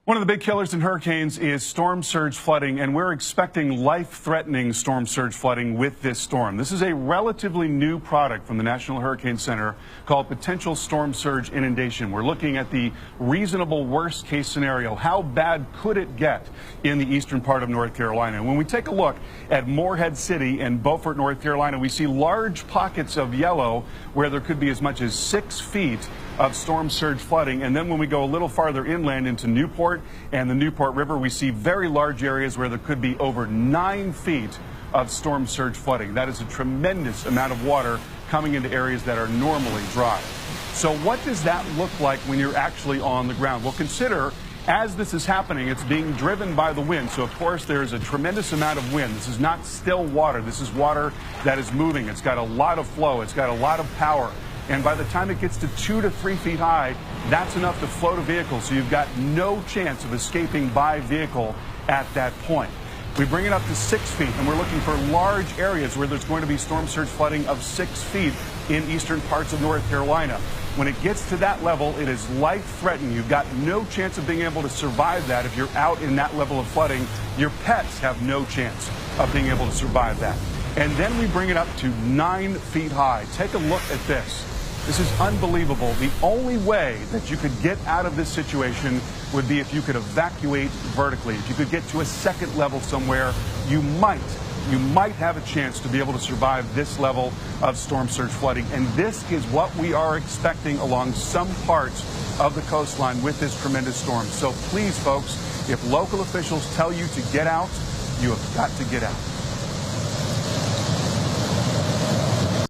One of the big killers in hurricanes is storm surge flooding, and we're expecting life-threatening storm surge flooding with this storm. This is a relatively new product from the National Hurricane Center called potential storm surge inundation. We're looking at the reasonable worst-case scenario. How bad could it get in the eastern part of North Carolina? When we take a look at Morehead City and Beaufort, North Carolina, we see large pockets of yellow where there could be as much as 6 feet of storm surge flooding. And then when we go a little farther inland into Newport and the Newport River, we see very large areas where there could be over 9 feet of storm surge flooding. That is a tremendous amount of water coming into areas that are normally dry. So what does that look like when you're actually on the ground? Well, consider as this is happening, it's being driven by the wind. So, of course, there's a tremendous amount of wind. This is not still water. This is water that is moving. It's got a lot of flow. It's got a lot of power. And by the time it gets to 2 to 3 feet high, that's enough to float a vehicle. So you've got no chance of escaping by vehicle at that point. We bring it up to 6 feet, and we're looking for large areas where there's going to be storm surge flooding of 6 feet in eastern parts of North Carolina. When it gets to that level, it is life-threatening. You've got no chance of being able to survive that. If you're out in that level of flooding, your pets have no chance of being able to survive that. And then we bring it up to 9 feet high. Take a look at this. This is unbelievable. The only way that you could get out of this situation would be if you could evacuate vertically. If you could get to a second level somewhere, you might have a chance to be able to survive this level of storm surge flooding. And this is what we are expecting along some parts of the coastline with this tremendous storm. So please, folks, if local officials tell you to get out, you have got to get out.